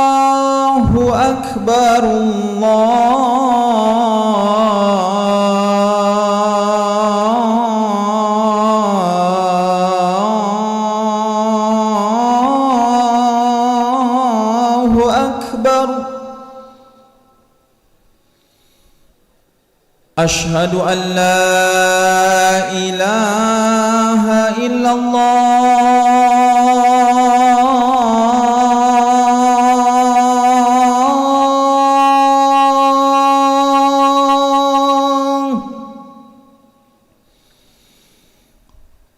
الله أكبر الله أكبر. أشهد أن لا إله إلا الله.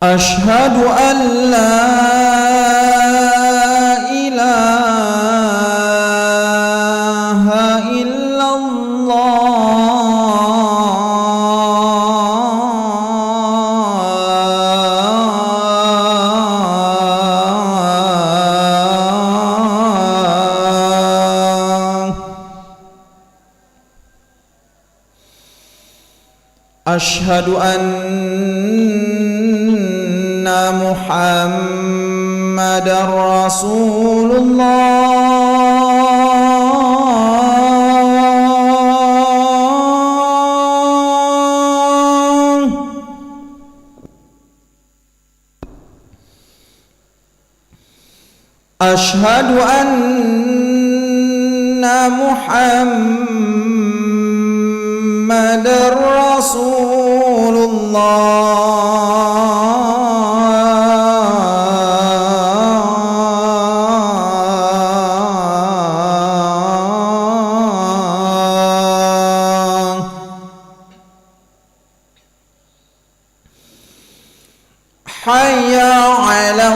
أشهد أن لا إله إلا الله. أشهد أن محمدًا رسول الله. أشهد أن محمدًا رسول الله. حي على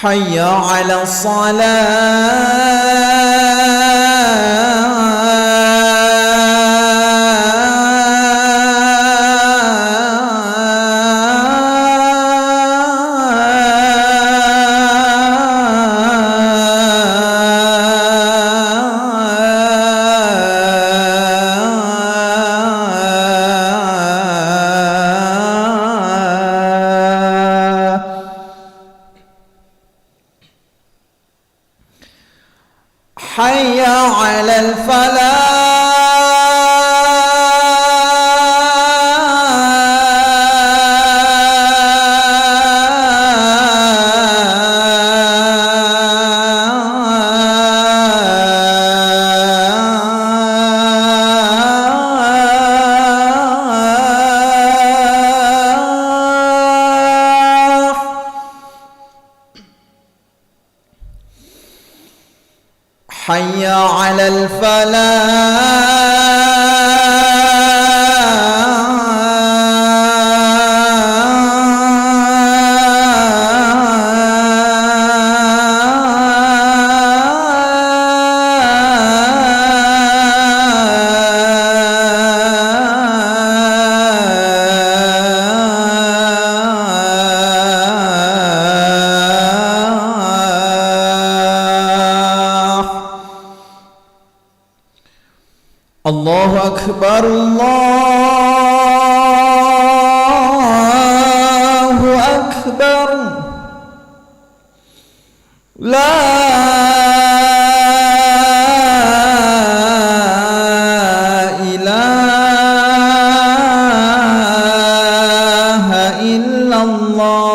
حي على حي على الفلاح. حي على الفلاح. الله أكبر الله أكبر. لا إله إلا الله.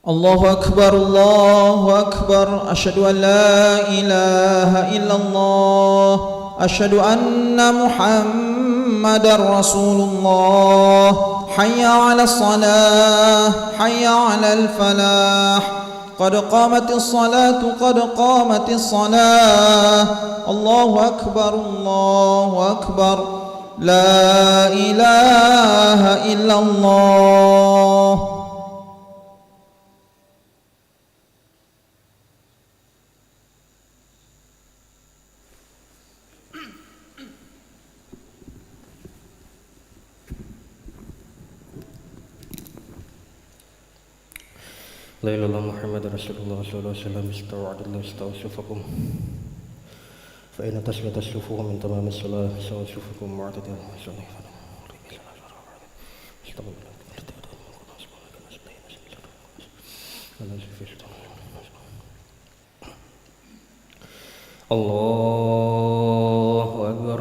الله أكبر الله أكبر أشهد أن لا إله إلا الله أشهد أن محمدا رسول الله حي على الصلاة حي على الفلاح قد قامت الصلاة قد قامت الصلاة الله أكبر الله أكبر لا إله إلا الله. لا إله إلا الله محمد رسول الله صلى الله عليه وسلم استوعد الله استوصفكم فإن تسمية الصفوف من تمام الصلاة استوصفكم معتدل الله أكبر.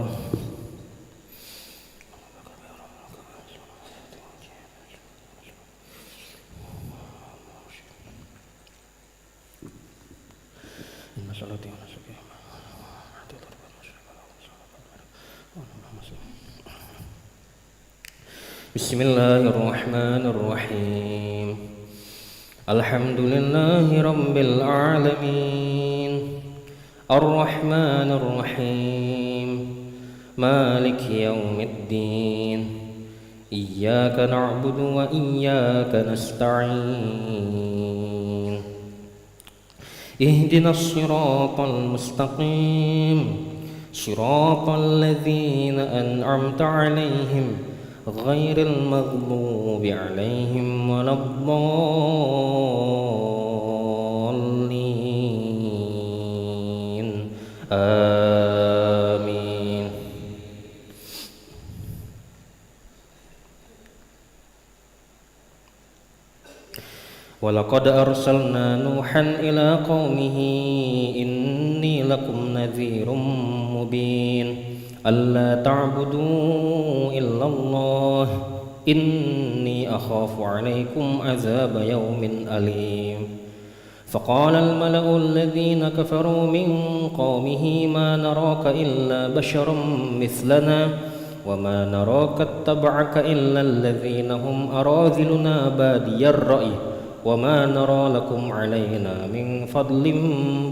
بسم الله الرحمن الرحيم الحمد لله رب العالمين الرحمن الرحيم مالك يوم الدين إياك نعبد وإياك نستعين اهدنا الصراط المستقيم صراط الذين أنعمت عليهم غير المغضوب عليهم ولا الضالين آمين. ولقد أرسلنا نوحا إلى قومه إني لكم نذير مبين ألا تعبدوا إلا الله إني أخاف عليكم عذاب يوم أليم. فقال الملأ الذين كفروا من قومه ما نراك إلا بشرا مثلنا وما نراك اتبعك إلا الذين هم أراذلنا بادي الرأي وما نرى لكم علينا من فضل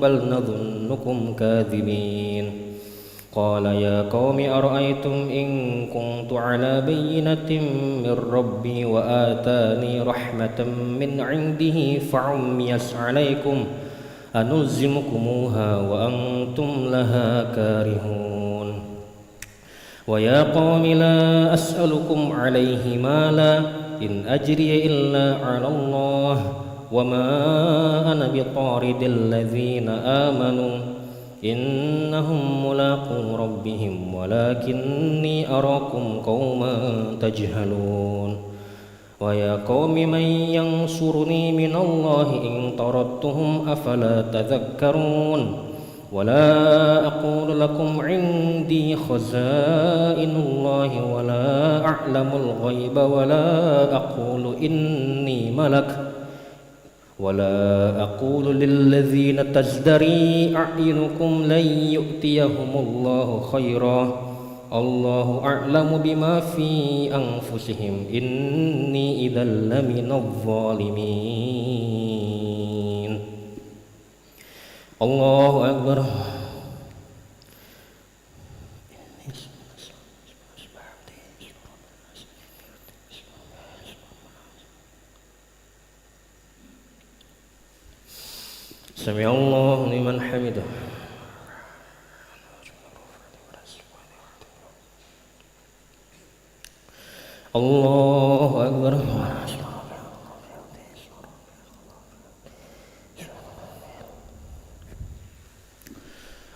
بل نظنكم كاذبين. قال يا قوم أرأيتم إن كنت على بينة من ربي وآتاني رحمة من عنده فعميت عليكم أنلزمكموها وأنتم لها كارهون. ويا قوم لا أسألكم عليه مالا إن أجري إلا على الله وما أنا بطارد الذين آمنوا إنهم ملاقو ربهم ولكني أراكم قوما تجهلون. ويا قوم من ينصرني من الله إن طردتهم أفلا تذكرون. ولا أقول لكم عندي خزائن الله ولا أعلم الغيب ولا أقول إني ملك ولا أقول للذين تزدري أعينكم لن يؤتيهم الله خيرا الله أعلم بما في أنفسهم إني إذا لمن الظالمين. الله أكبر. سمع الله لمن حمده. الله أكبر.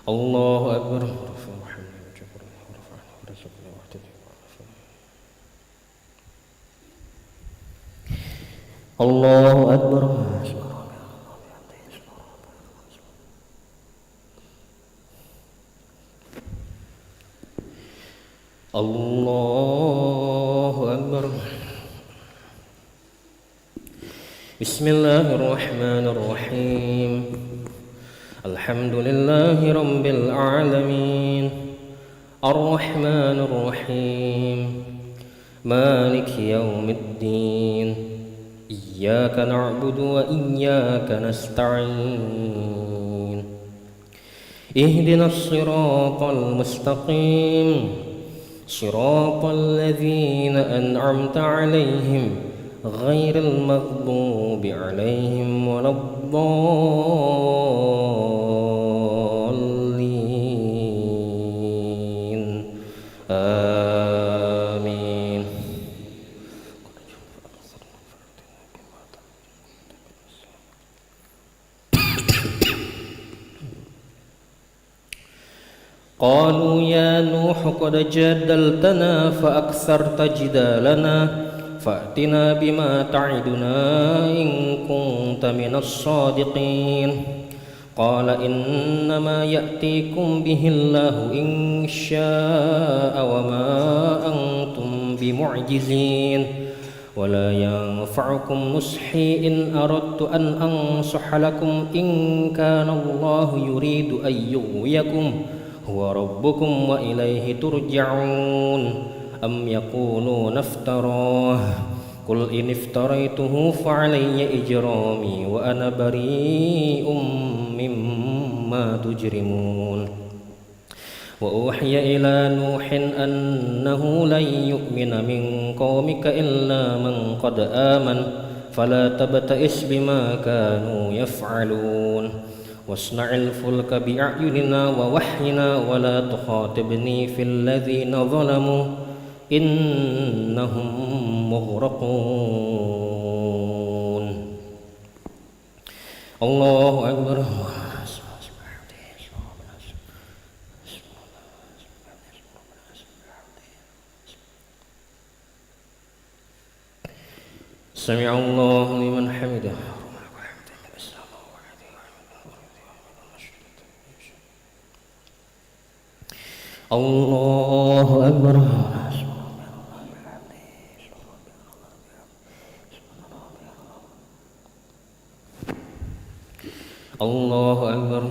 الله أكبر. الله أكبر. الله أكبر. بسم الله الرحمن الرحيم الحمد لله رب العالمين الرحمن الرحيم مالك يوم الدين إياك نعبد وإياك نستعين اهدنا الصراط المستقيم صراط الذين أنعمت عليهم غير المغضوب عليهم ولا الضالين آمين. قالوا يا نوح قد جادلتنا فأكثرت جدالنا فأتنا بما تعدنا إن كنت من الصادقين قال إنما يأتيكم به الله إن شاء وما أنتم بمعجزين ولا ينفعكم نصحي إن أردت أن أنصح لكم إن كان الله يريد أن يغويكم هو ربكم وإليه ترجعون أم يقولون افتراه قل إن افتريته فعلي إجرامي وأنا بريء مما تجرمون وأوحي إلى نوح أنه لن يؤمن من قومك إلا من قد آمن فلا تبتئس بما كانوا يفعلون واصنع الفلك بأعيننا ووحينا ولا تخاطبني في الذين ظلموا إنهم مغرقون. الله أكبر. سمع الله لمن حمده. الله أكبر. الله أكبر.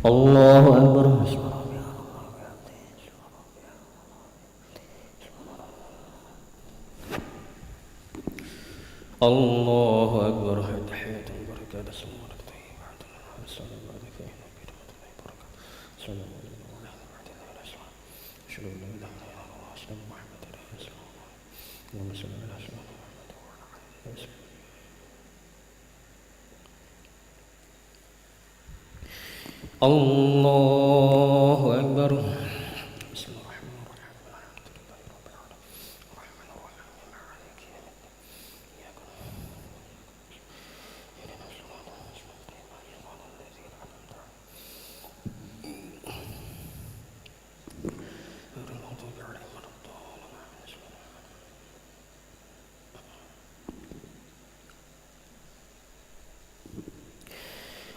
الله أكبر. الله أكبر. تحية وبركاته السلام عليكم السلام عليكم السلام أشهد أن لا إله إلا الله وأشهد أن محمدا رسول الله اللهم صل على سيدنا محمد وعلى آله وصحبه. الله أكبر. بسم الله الرحمن الرحيم الحمد لله رب العالمين الرحمن الرحيم مالك يوم الدين إياك نعبد وإياك نستعين اهدنا الصراط المستقيم صراط الذين أنعمت عليهم غير المغضوب عليهم ولا الضالين.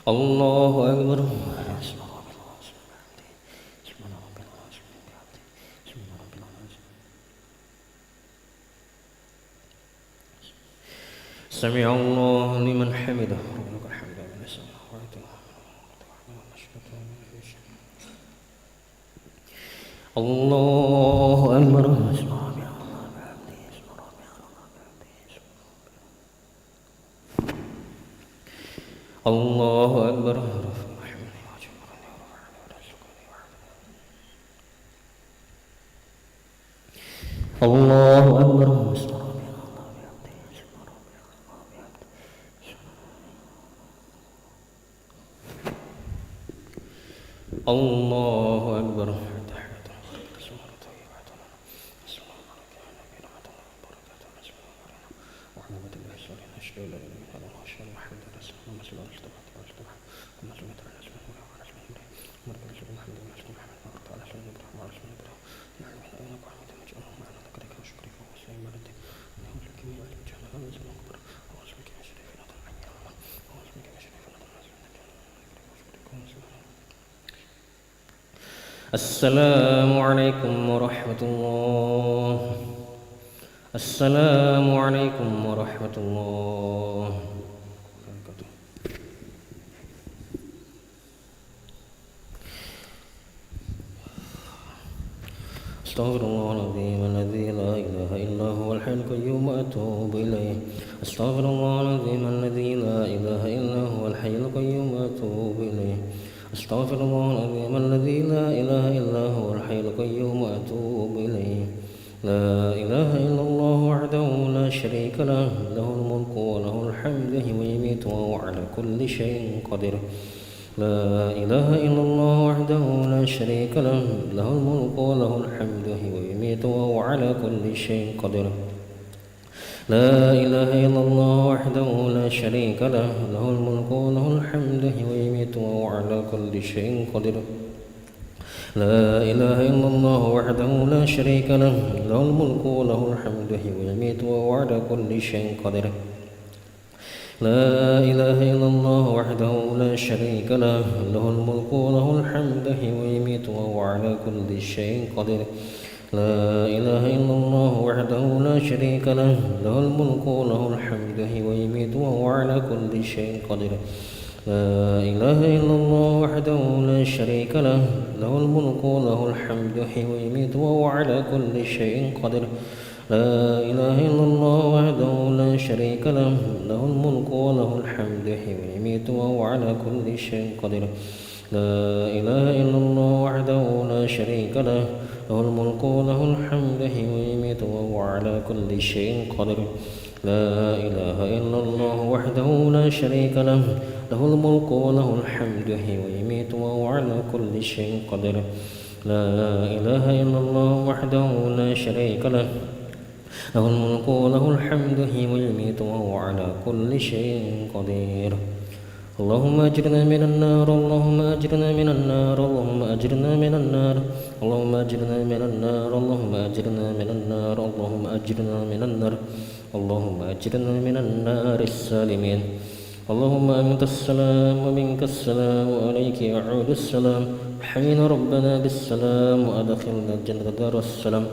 الله أكبر. سمع الله لمن حمده ولك الحمد من السماوات الله أكبر. الله أكبر. الله أكبر. الله أكبر. السلام عليكم ورحمة الله. السلام عليكم ورحمة الله. أستغفر الله العظيم الذي لا إله إلا هو الحي القيوم وأتوب إليه. أستغفر الله العظيم الذي لا إله إلا هو الحي القيوم وأتوب إليه. أستغفر الله العظيم الذي لا إله إلا هو الحي القيوم وأتوب إليه. لا إله إلا الله وحده لا شريك له، له الملك وله الحمد ويميت وهو على كل شيء قدير. لا إله إلا الله وحده لا شريك له، له الملك وله الحمد ويميت وهو على كل شيء قدير. لا إله إلا الله وحده لا شريك له، له الملك وله الحمد ويميت وهو على كل شيء قدير. لا إله إلا الله وحده لا شريك له، له الملك وله الحمد ويميت وهو على كل شيء قدير. لا إله إلا الله وحده لا شريك له، له الملك وله الحمد ويميت وهو على كل شيء قدير. لا إله إلا الله وحده لا شريك له، له الملك وله الحمد ويميت وهو على كل شيء قدير. لا إله إلا الله وحده لا شريك له، له الملك وله الحمد ويميت وهو على كل شيء قدير. لا إله إلا الله وحده لا شريك له، له الملك وله الحمد ويميت وهو على كل شيء قدير. لا إله إلا الله وحده لا شريك له، له الملك وله الحمد ويميت وهو على كل شيء قدير. لا إله إلا الله وحده لا شريك له، له الملك وله الحمد ويميت وهو على كل شيء قدير. لا إله إلا الله وحده لا شريك له، له الملك وله الحمد ويميت وهو على كل شيء قدير. اللهم أجرنا من النار، اللهم أجرنا من النار، اللهم أجرنا من النار، اللهم أجرنا من النار، اللهم أجرنا من النار، اللهم أجرنا من النار، اللهم أجرنا من النار السالمين. اللهم أنت السلام ومنك السلام وعليك يعود السلام. حينا ربنا بالسلام وأدخلنا الجنة دار السلام.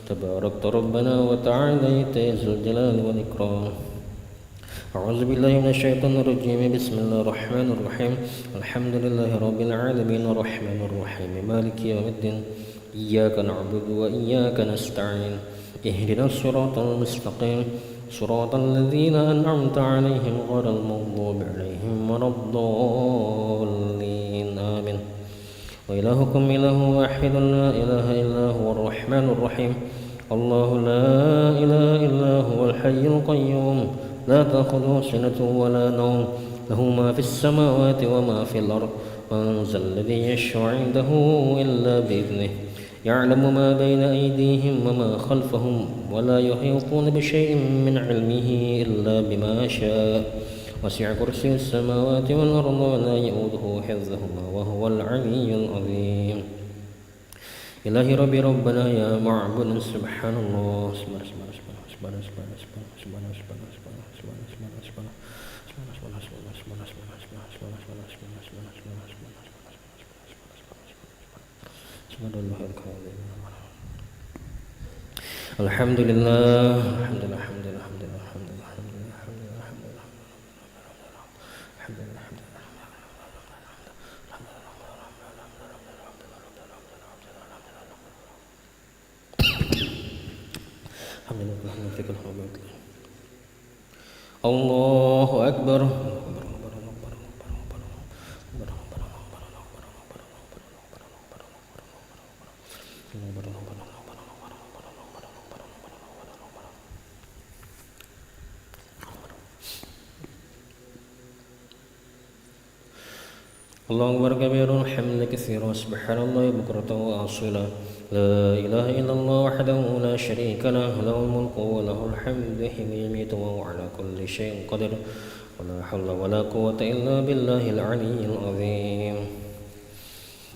تباركت ربنا وتعاليت يا ذا الجلال والإكرام. أعوذ بالله من الشيطان الرجيم. بسم الله الرحمن الرحيم. الحمد لله رب العالمين الرحمن الرحيم مالك يوم الدين. إياك نعبد وإياك نستعين. اهدنا الصراط المستقيم، صراط الذين أنعمت عليهم غير المغضوب عليهم ولا الضالين آمين. وإلهكم إله واحد لا إله إلا هو الرحمن الرحيم. الله لا إله إلا هو الحي القيوم، لا تأخذه سنة ولا نوم، له ما في السماوات وما في الأرض. من ذا الذي يشفع عنده إلا بإذنه، يعلم ما بين أيديهم وما خلفهم، ولا يحيطون بشيء من علمه إلا بما شاء. وسع كرسي السماوات والأرض ولا يؤوده حفظهما وهو العلي العظيم. إلهي ربي ربنا يا معبود سبحان الله. الحمد لله الحمد لله الحمد لله الحمد لله الحمد لله الحمد لله الحمد لله الحمد لله الحمد لله الحمد لله. الله أكبر. الله أكبر كبيرا الحمد كثيرا سبحان الله بكرة وأصيلا. لا إله إلا الله وحده لا شريك له، له الملك وله الحمد ويميت وهو على كل شيء قدير. ولا حول ولا قوة إلا بالله العلي العظيم.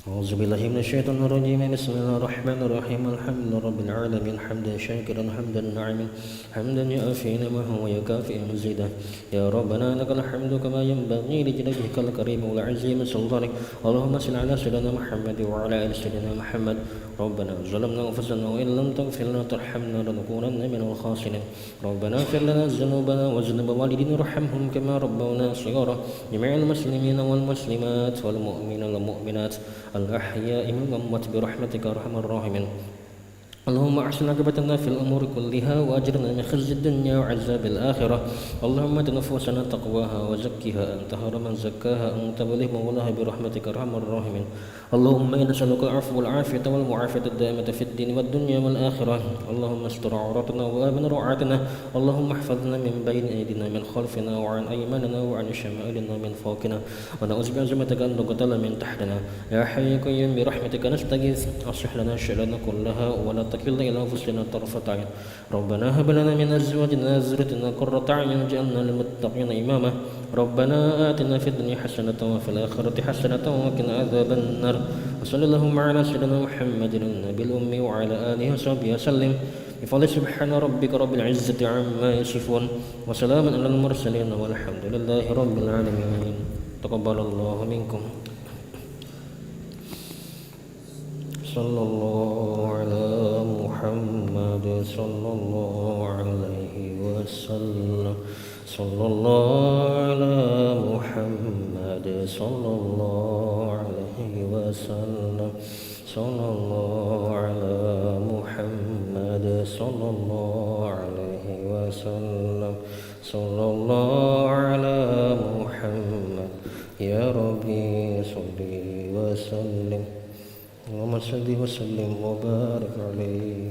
أعوذ بالله من الشيطان الرجيم بسم الله الرحمن الرحيم الحمد لله رب العالمين حمدا شاكرا حمدا ناعما حمدا يأفي نعمه ويكافئ مزيدا يا ربنا لك الحمد كما ينبغي لجلالك الكريم والعظيم سلطانك اللهم صل على سيدنا محمد وعلى آل سيدنا محمد ربنا ظلمنا أنفسنا وإن لم تغفر لنا وترحمنا لنكونن من الخاسرين ربنا اغفر لنا ذنوبنا وذنوب والدينا وارحمهم كما ربونا صغارا جميع المسلمين والمسلمات والمؤمنين والمؤمنات الأحياء منهم والأموات برحمتك أرحم الراحمين اللهم أحسن عاقبتنا في الأمور كلها وأجرنا من خزي الدنيا وعذاب الآخرة اللهم آت نفوسنا تقواها وزكها أنت خير من زكاها أنت ولي مولاها برحمتك أرحم الراحمين اللهم إنا نسألك العفو والعافية والمعافية الدائمة في الدين والدنيا والآخرة اللهم استر عوراتنا وآمن روعاتنا اللهم احفظنا من بين أيدينا من خلفنا وعن أيماننا وعن شمائلنا من فوقنا ونعوذ بعظمتك أن نقتل من تحتنا يا حي يا قيوم برحمتك نستغيث أصلح لنا شأننا كلها ولا تكلنا إلى أنفسنا طرفة عين ربنا هب لنا من أزواجنا وذريتنا قرة أعين واجعلنا للمتقين إماما ربنا آتنا في الدنيا حسنة وفي الآخرة حسنة وقنا عذاب النار وصلى اللهم على سيدنا محمد النبي الأمي وعلى آله وصحبه وسلم بفضل سبحان ربك رب العزة عما يصفون وسلام على المرسلين والحمد لله رب العالمين تقبل الله منكم صلى الله على محمد صلى الله عليه وسلم صلى الله على محمد صلى الله عليه وسلم صلى الله على محمد صلى الله عليه وسلم صلى الله على محمد يا ربي صل وسلم اللهم صل وسلم وبارك عليه